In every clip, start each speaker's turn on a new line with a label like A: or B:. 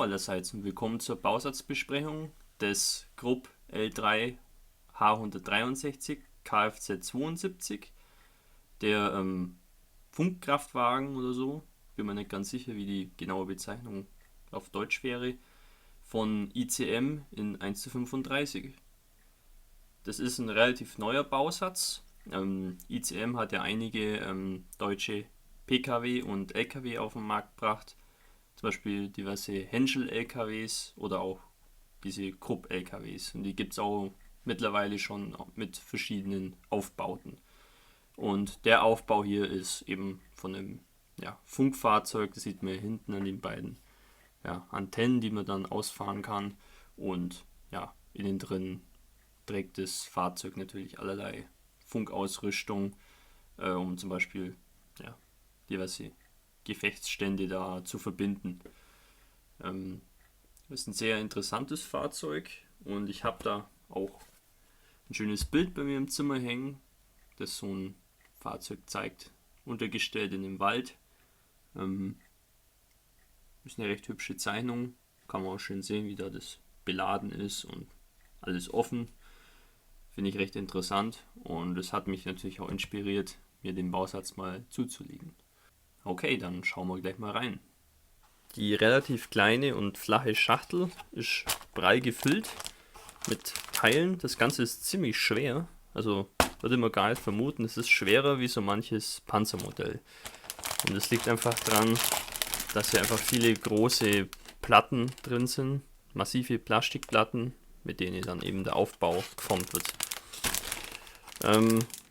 A: Hallo allerseits und willkommen zur Bausatzbesprechung des Grupp L3 H163 Kfz 72, der Funkkraftwagen oder so, bin mir nicht ganz sicher, wie die genaue Bezeichnung auf Deutsch wäre, von ICM in 1:35. Das ist ein relativ neuer Bausatz. ICM hat ja einige deutsche Pkw und Lkw auf den Markt gebracht, zum Beispiel diverse Henschel-LKWs oder auch diese Krupp-LKWs. Und die gibt es auch mittlerweile schon mit verschiedenen Aufbauten. Und der Aufbau hier ist eben von einem Funkfahrzeug, das sieht man hier hinten an den beiden Antennen, die man dann ausfahren kann. Und innen drin trägt das Fahrzeug natürlich allerlei Funkausrüstung, um zum Beispiel diverse Gefechtsstände da zu verbinden. Das ist ein sehr interessantes Fahrzeug und ich habe da auch ein schönes Bild bei mir im Zimmer hängen, das so ein Fahrzeug zeigt, untergestellt in dem Wald. Ist eine recht hübsche Zeichnung, kann man auch schön sehen, wie da das beladen ist und alles offen. Finde ich recht interessant und es hat mich natürlich auch inspiriert, mir den Bausatz mal zuzulegen. Okay, dann schauen wir gleich mal rein. Die relativ kleine und flache Schachtel ist prall gefüllt mit Teilen. Das Ganze ist ziemlich schwer, also würde man gar nicht vermuten, es ist schwerer wie so manches Panzermodell. Und es liegt einfach daran, dass hier einfach viele große Platten drin sind, massive Plastikplatten, mit denen dann eben der Aufbau geformt wird.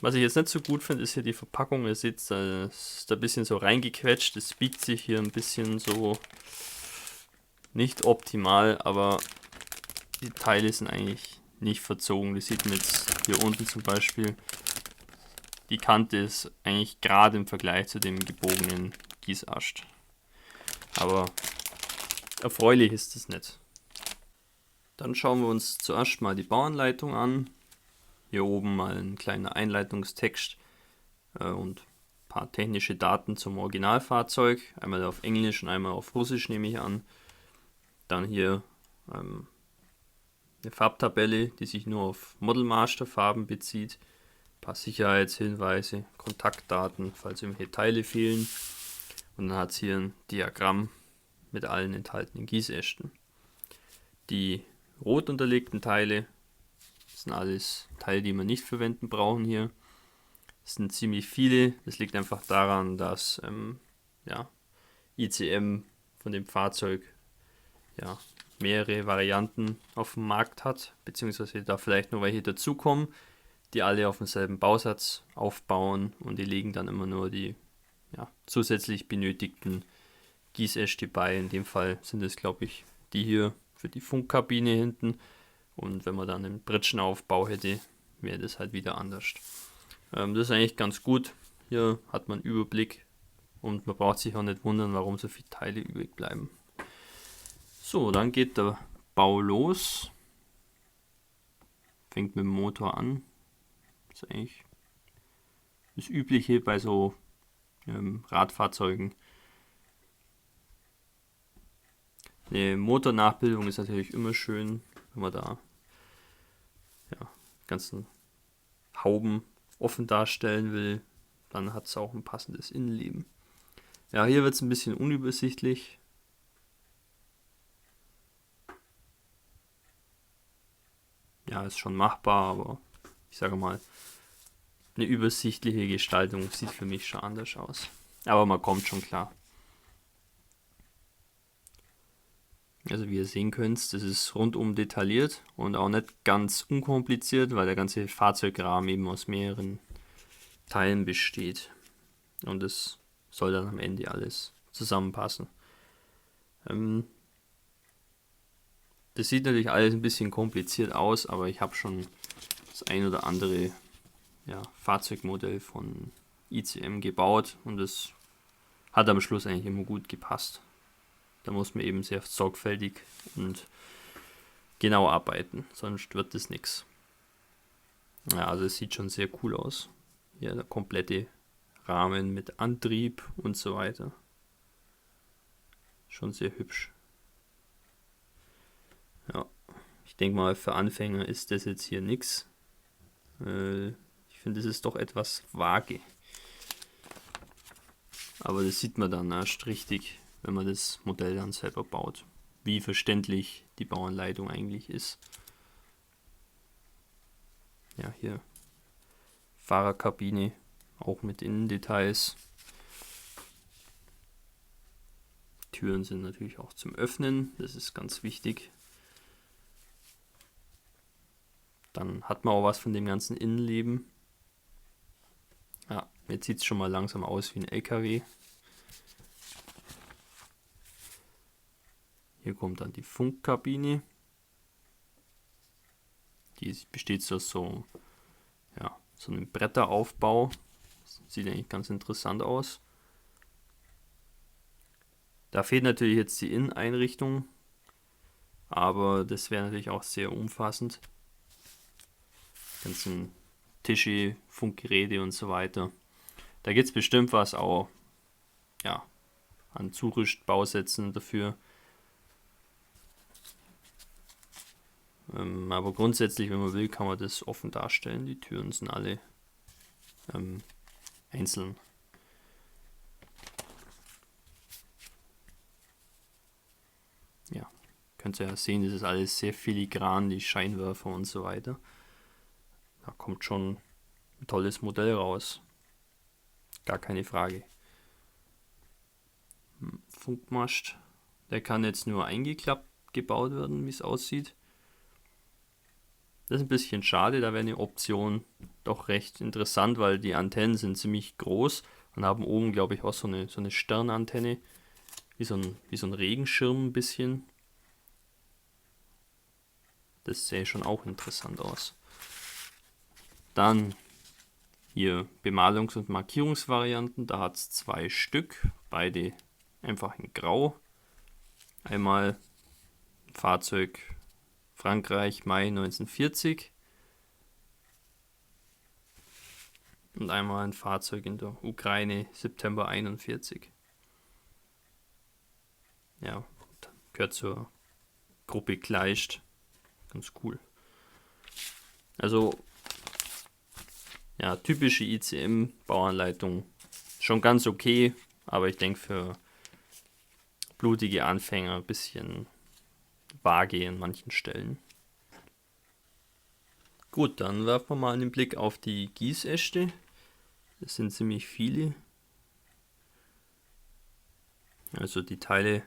A: Was ich jetzt nicht so gut finde, ist hier die Verpackung. Ihr seht, da ist ein bisschen so reingequetscht. Es biegt sich hier ein bisschen so nicht optimal, aber die Teile sind eigentlich nicht verzogen. Das sieht man jetzt hier unten zum Beispiel. Die Kante ist eigentlich gerade im Vergleich zu dem gebogenen Gießast. Aber erfreulich ist es nicht. Dann schauen wir uns zuerst mal die Bauanleitung an. Hier oben mal ein kleiner Einleitungstext und ein paar technische Daten zum Originalfahrzeug. Einmal auf Englisch und einmal auf Russisch nehme ich an. Dann hier eine Farbtabelle, die sich nur auf Model Master Farben bezieht. Ein paar Sicherheitshinweise, Kontaktdaten, falls irgendwelche Teile fehlen. Und dann hat es hier ein Diagramm mit allen enthaltenen Gießästen. Die rot unterlegten Teile, das sind alles Teile, die wir nicht verwenden brauchen hier. Es sind ziemlich viele. Das liegt einfach daran, dass ICM von dem Fahrzeug mehrere Varianten auf dem Markt hat, beziehungsweise da vielleicht noch welche dazukommen, die alle auf demselben Bausatz aufbauen und die legen dann immer nur die zusätzlich benötigten Gießäste bei. In dem Fall sind es, glaube ich, die hier für die Funkkabine hinten. Und wenn man dann einen Pritschenaufbau hätte, wäre das halt wieder anders. Das ist eigentlich ganz gut. Hier hat man einen Überblick und man braucht sich auch nicht wundern, warum so viele Teile übrig bleiben. So, dann geht der Bau los. Fängt mit dem Motor an. Das ist eigentlich das Übliche bei so Radfahrzeugen. Eine Motornachbildung ist natürlich immer schön, wenn man da ganzen Hauben offen darstellen will, dann hat es auch ein passendes Innenleben. Ja, hier wird es ein bisschen unübersichtlich. Ja, ist schon machbar, aber ich sage mal, eine übersichtliche Gestaltung sieht für mich schon anders aus. Aber man kommt schon klar. Also wie ihr sehen könnt, das ist rundum detailliert und auch nicht ganz unkompliziert, weil der ganze Fahrzeugrahmen eben aus mehreren Teilen besteht. Und es soll dann am Ende alles zusammenpassen. Das sieht natürlich alles ein bisschen kompliziert aus, aber ich habe schon das ein oder andere Fahrzeugmodell von ICM gebaut und es hat am Schluss eigentlich immer gut gepasst. Da muss man eben sehr sorgfältig und genau arbeiten, sonst wird das nichts. Ja, also es sieht schon sehr cool aus. Hier der komplette Rahmen mit Antrieb und so weiter. Schon sehr hübsch. Ja, ich denke mal, für Anfänger ist das jetzt hier nichts. Ich finde, es ist doch etwas vage. Aber das sieht man dann erst richtig, wenn man das Modell dann selber baut. Wie verständlich die Bauanleitung eigentlich ist. Ja, hier Fahrerkabine, auch mit Innendetails. Türen sind natürlich auch zum Öffnen, das ist ganz wichtig. Dann hat man auch was von dem ganzen Innenleben. Ja, jetzt sieht es schon mal langsam aus wie ein LKW. Hier kommt dann die Funkkabine. Die besteht so aus so einem Bretteraufbau. Sieht eigentlich ganz interessant aus. Da fehlt natürlich jetzt die Inneneinrichtung, aber das wäre natürlich auch sehr umfassend. Ganzen Tische, Funkgeräte und so weiter. Da gibt es bestimmt was auch an Zurüstbausätzen dafür. Aber grundsätzlich, wenn man will, kann man das offen darstellen. Die Türen sind alle einzeln. Ja, könnt ihr ja sehen, das ist alles sehr filigran, die Scheinwerfer und so weiter. Da kommt schon ein tolles Modell raus. Gar keine Frage. Funkmast, der kann jetzt nur eingeklappt gebaut werden, wie es aussieht. Das ist ein bisschen schade, da wäre eine Option doch recht interessant, weil die Antennen sind ziemlich groß und haben oben, glaube ich, auch so eine Sternantenne, wie so ein Regenschirm ein bisschen. Das sähe schon auch interessant aus. Dann hier Bemalungs- und Markierungsvarianten, da hat es 2 Stück, beide einfach in Grau. Einmal Fahrzeug Frankreich Mai 1940 und einmal ein Fahrzeug in der Ukraine September 41. Ja, gehört zur Gruppe Kleist. Ganz cool. Also, ja, typische ICM-Bauanleitung. Schon ganz okay, aber ich denke für blutige Anfänger ein bisschen vage in manchen Stellen. Gut, dann werfen wir mal einen Blick auf die Gießäste. Das sind ziemlich viele. Also die Teile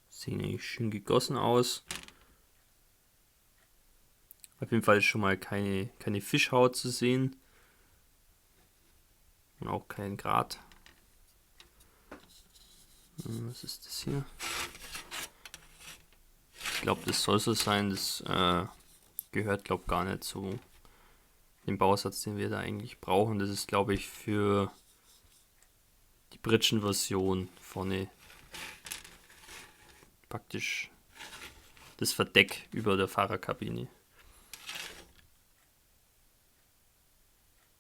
A: sehen eigentlich schön gegossen aus. Auf jeden Fall ist schon mal keine Fischhaut zu sehen. Und auch kein Grat. Was ist das hier? Ich glaube, das soll so sein. Das gehört, glaube ich, gar nicht zu dem Bausatz, den wir da eigentlich brauchen. Das ist, glaube ich, für die Britschen-Version vorne praktisch das Verdeck über der Fahrerkabine.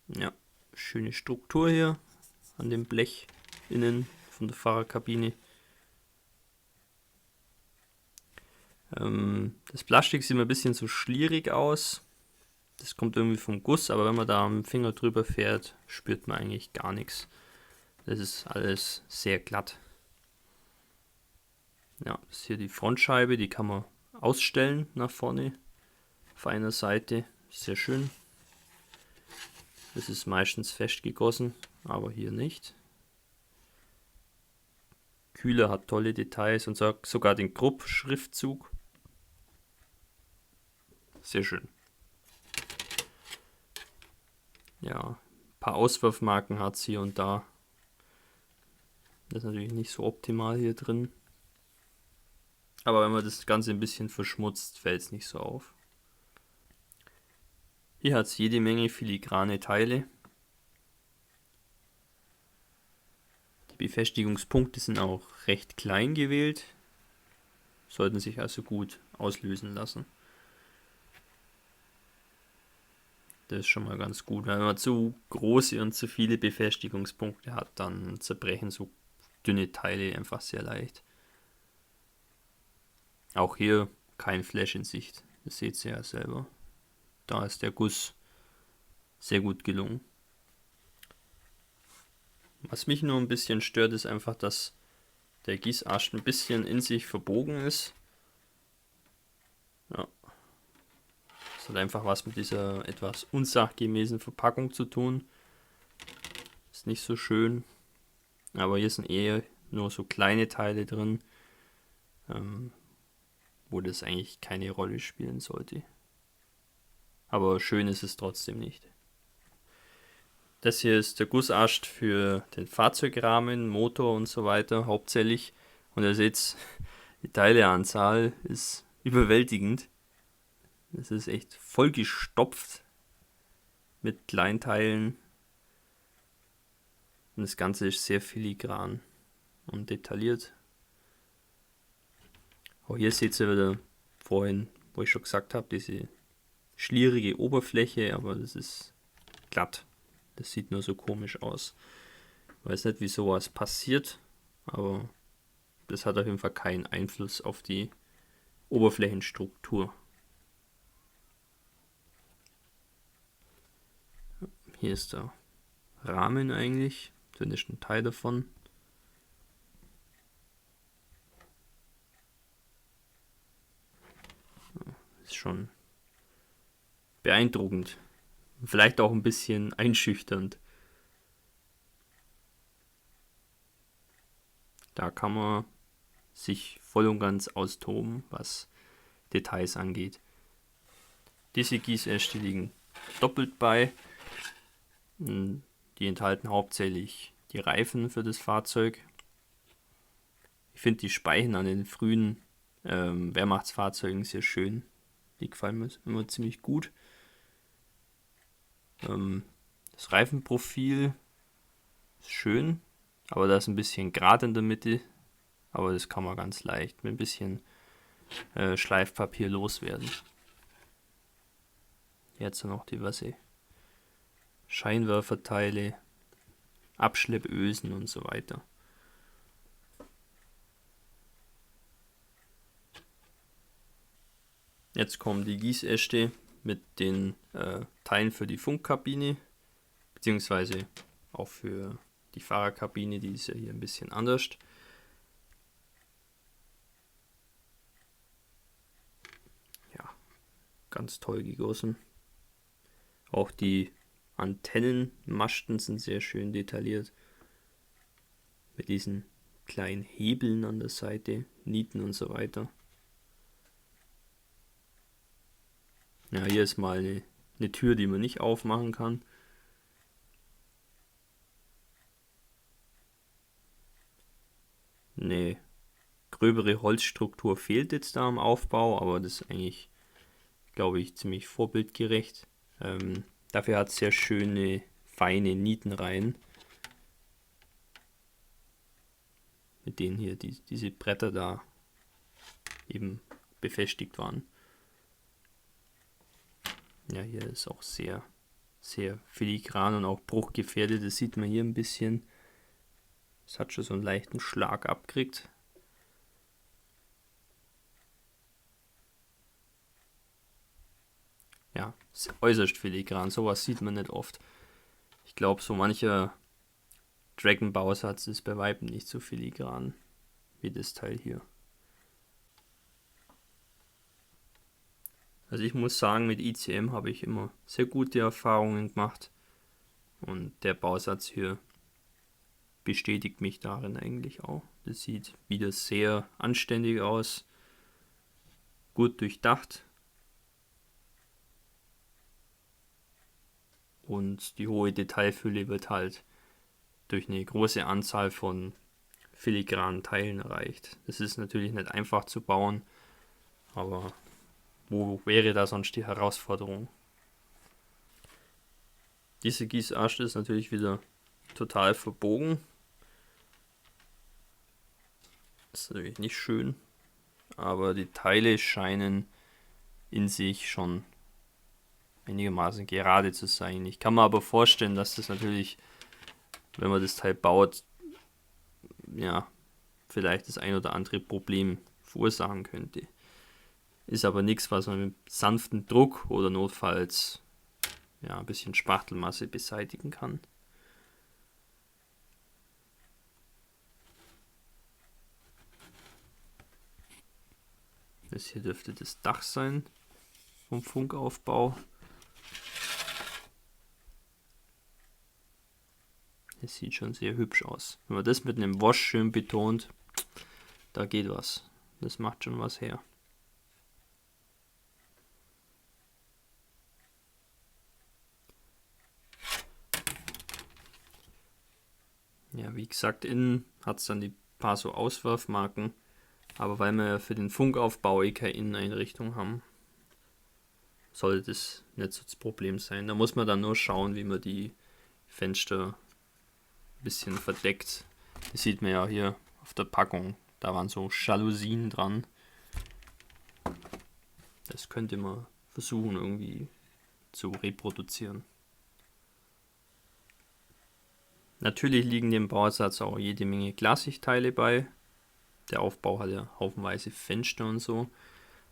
A: Ja, schöne Struktur hier an dem Blech innen von der Fahrerkabine. Das Plastik sieht mir ein bisschen so schlierig aus. Das kommt irgendwie vom Guss, aber wenn man da am Finger drüber fährt, spürt man eigentlich gar nichts. Das ist alles sehr glatt. Ja, das ist hier die Frontscheibe, die kann man ausstellen nach vorne auf einer Seite. Sehr schön. Das ist meistens fest gegossen, aber hier nicht. Kühler hat tolle Details und sogar den Krupp-Schriftzug. Sehr schön. Ja, ein paar Auswurfmarken hat es hier und da. Das ist natürlich nicht so optimal hier drin. Aber wenn man das Ganze ein bisschen verschmutzt, fällt es nicht so auf. Hier hat es jede Menge filigrane Teile. Die Befestigungspunkte sind auch recht klein gewählt, sollten sich also gut auslösen lassen. Das ist schon mal ganz gut. Wenn man zu große und zu viele Befestigungspunkte hat, dann zerbrechen so dünne Teile einfach sehr leicht. Auch hier kein Flash in Sicht. Das seht ihr ja selber. Da ist der Guss sehr gut gelungen. Was mich nur ein bisschen stört, ist einfach, dass der Gießast ein bisschen in sich verbogen ist. Ja. Das hat einfach was mit dieser etwas unsachgemäßen Verpackung zu tun. Ist nicht so schön. Aber hier sind eher nur so kleine Teile drin, wo das eigentlich keine Rolle spielen sollte. Aber schön ist es trotzdem nicht. Das hier ist der Gussast für den Fahrzeugrahmen, Motor und so weiter hauptsächlich. Und ihr seht, die Teileanzahl ist überwältigend. Es ist echt vollgestopft mit Kleinteilen. Und das Ganze ist sehr filigran und detailliert. Auch hier seht ihr wieder vorhin, wo ich schon gesagt habe, diese schlierige Oberfläche, aber das ist glatt. Das sieht nur so komisch aus. Ich weiß nicht, wie sowas passiert, aber das hat auf jeden Fall keinen Einfluss auf die Oberflächenstruktur. Hier ist der Rahmen eigentlich, zumindest ein Teil davon. Ist schon beeindruckend. Vielleicht auch ein bisschen einschüchternd. Da kann man sich voll und ganz austoben, was Details angeht. Diese Gießäste liegen doppelt bei. Die enthalten hauptsächlich die Reifen für das Fahrzeug. Ich finde die Speichen an den frühen Wehrmachtsfahrzeugen sehr schön. Die gefallen mir immer ziemlich gut. Das Reifenprofil ist schön, aber da ist ein bisschen Grat in der Mitte. Aber das kann man ganz leicht mit ein bisschen Schleifpapier loswerden. Jetzt noch diverse Scheinwerferteile, Abschleppösen und so weiter. Jetzt kommen die Gießäste mit den Teilen für die Funkkabine, beziehungsweise auch für die Fahrerkabine, die ist ja hier ein bisschen anders. Ja, ganz toll gegossen. Auch die Antennenmasten sind sehr schön detailliert. Mit diesen kleinen Hebeln an der Seite, Nieten und so weiter. Ja, hier ist mal eine Tür, die man nicht aufmachen kann. Eine gröbere Holzstruktur fehlt jetzt da am Aufbau, aber das ist eigentlich, glaube ich, ziemlich vorbildgerecht. Dafür hat es sehr schöne, feine Nietenreihen, mit denen hier diese Bretter da eben befestigt waren. Ja, hier ist auch sehr, sehr filigran und auch bruchgefährdet. Das sieht man hier ein bisschen. Es hat schon so einen leichten Schlag abgekriegt. Ja, ist äußerst filigran. Sowas sieht man nicht oft. Ich glaube, so mancher Dragon-Bausatz ist bei Weitem nicht so filigran wie das Teil hier. Also ich muss sagen, mit ICM habe ich immer sehr gute Erfahrungen gemacht. Und der Bausatz hier bestätigt mich darin eigentlich auch. Das sieht wieder sehr anständig aus. Gut durchdacht. Und die hohe Detailfülle wird halt durch eine große Anzahl von filigranen Teilen erreicht. Das ist natürlich nicht einfach zu bauen, aber wo wäre da sonst die Herausforderung? Diese Gießaste ist natürlich wieder total verbogen. Das ist natürlich nicht schön, aber die Teile scheinen in sich schon einigermaßen gerade zu sein. Ich kann mir aber vorstellen, dass das natürlich, wenn man das Teil baut, ja, vielleicht das ein oder andere Problem verursachen könnte. Ist aber nichts, was man mit sanftem Druck oder notfalls ja, ein bisschen Spachtelmasse beseitigen kann. Das hier dürfte das Dach sein vom Funkaufbau. Es sieht schon sehr hübsch aus. Wenn man das mit einem Wash schön betont, da geht was. Das macht schon was her. Ja, wie gesagt, innen hat es dann die paar so Auswurfmarken. Aber weil wir ja für den Funkaufbau keine Inneneinrichtung haben, sollte das nicht so das Problem sein. Da muss man dann nur schauen, wie man die Fenster ein bisschen verdeckt. Das sieht man ja hier auf der Packung. Da waren so Jalousien dran. Das könnte man versuchen irgendwie zu reproduzieren. Natürlich liegen dem Bausatz auch jede Menge Glasigteile bei. Der Aufbau hat ja haufenweise Fenster und so.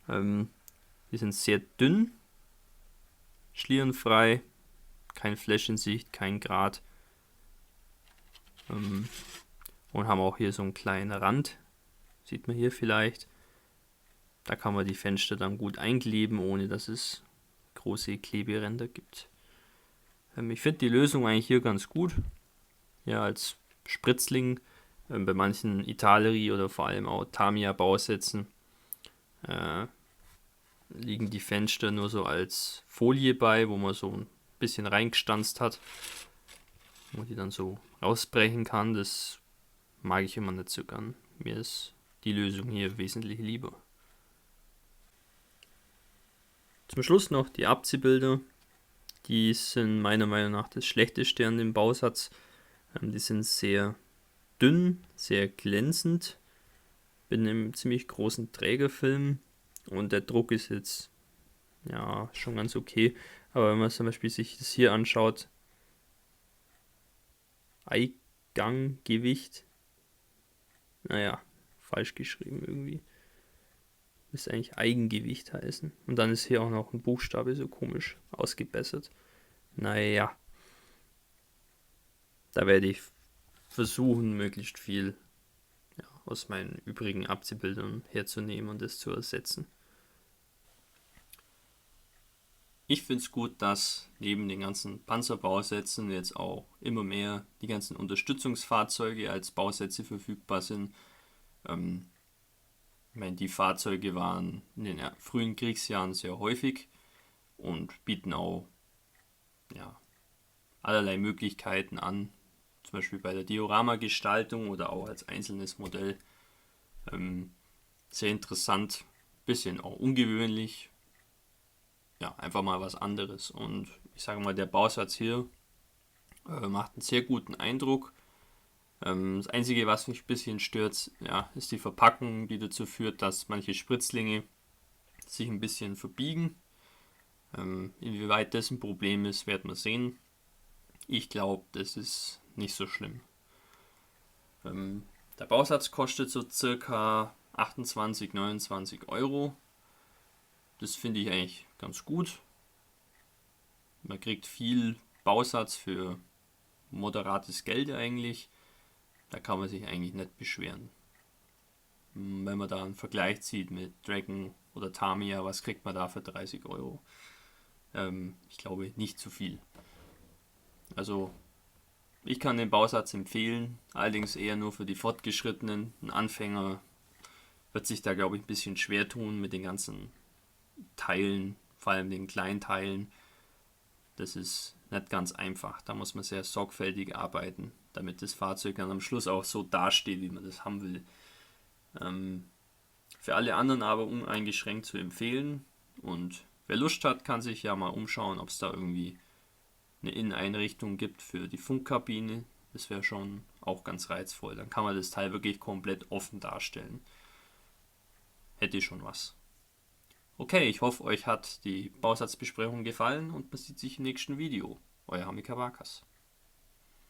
A: Die sind sehr dünn, schlierenfrei, kein Flächensicht, kein Grat. Und haben auch hier so einen kleinen Rand, sieht man hier vielleicht. Da kann man die Fenster dann gut einkleben, ohne dass es große Kleberänder gibt. Ich finde die Lösung eigentlich hier ganz gut. Ja, als Spritzling bei manchen Italeri oder vor allem auch Tamiya Bausätzen liegen die Fenster nur so als Folie bei, wo man so ein bisschen reingestanzt hat, wo die dann so rausbrechen kann. Das mag ich immer nicht so gern. Mir ist die Lösung hier wesentlich lieber. Zum Schluss noch die Abziehbilder. Die sind meiner Meinung nach das Schlechteste an dem Bausatz. Die sind sehr dünn, sehr glänzend, mit einem ziemlich großen Trägerfilm und der Druck ist jetzt ja schon ganz okay. Aber wenn man zum Beispiel sich das hier anschaut, Einganggewicht, naja, falsch geschrieben irgendwie. Müsste eigentlich Eigengewicht heißen. Und dann ist hier auch noch ein Buchstabe so komisch ausgebessert. Naja, da werde ich versuchen, möglichst viel aus meinen übrigen Abziehbildern herzunehmen und das zu ersetzen. Ich finde es gut, dass neben den ganzen Panzerbausätzen jetzt auch immer mehr die ganzen Unterstützungsfahrzeuge als Bausätze verfügbar sind. Ich meine, die Fahrzeuge waren in den frühen Kriegsjahren sehr häufig und bieten auch allerlei Möglichkeiten an, zum Beispiel bei der Diorama-Gestaltung oder auch als einzelnes Modell. Sehr interessant, bisschen auch ungewöhnlich, ja, einfach mal was anderes. Und ich sage mal, der Bausatz hier macht einen sehr guten Eindruck. Das Einzige, was mich ein bisschen stört, ja, ist die Verpackung, die dazu führt, dass manche Spritzlinge sich ein bisschen verbiegen. Inwieweit das ein Problem ist, werden wir sehen. Ich glaube, das ist nicht so schlimm. Der Bausatz kostet so circa 28, 29 Euro. Das finde ich eigentlich ganz gut. Man kriegt viel Bausatz für moderates Geld eigentlich. Da kann man sich eigentlich nicht beschweren. Wenn man da einen Vergleich zieht mit Dragon oder Tamiya, was kriegt man da für 30 Euro? Ich glaube nicht zu viel. Also ich kann den Bausatz empfehlen, allerdings eher nur für die Fortgeschrittenen. Ein Anfänger wird sich da, glaube ich, ein bisschen schwer tun mit den ganzen Teilen, vor allem den kleinen Teilen. Das ist nicht ganz einfach. Da muss man sehr sorgfältig arbeiten, damit das Fahrzeug dann am Schluss auch so dasteht, wie man das haben will. Für alle anderen aber uneingeschränkt zu empfehlen. Und wer Lust hat, kann sich ja mal umschauen, ob es da irgendwie eine Inneneinrichtung gibt für die Funkkabine. Das wäre schon auch ganz reizvoll. Dann kann man das Teil wirklich komplett offen darstellen. Hätte schon was. Okay, ich hoffe, euch hat die Bausatzbesprechung gefallen und man sieht sich im nächsten Video. Euer Hamika Vakas.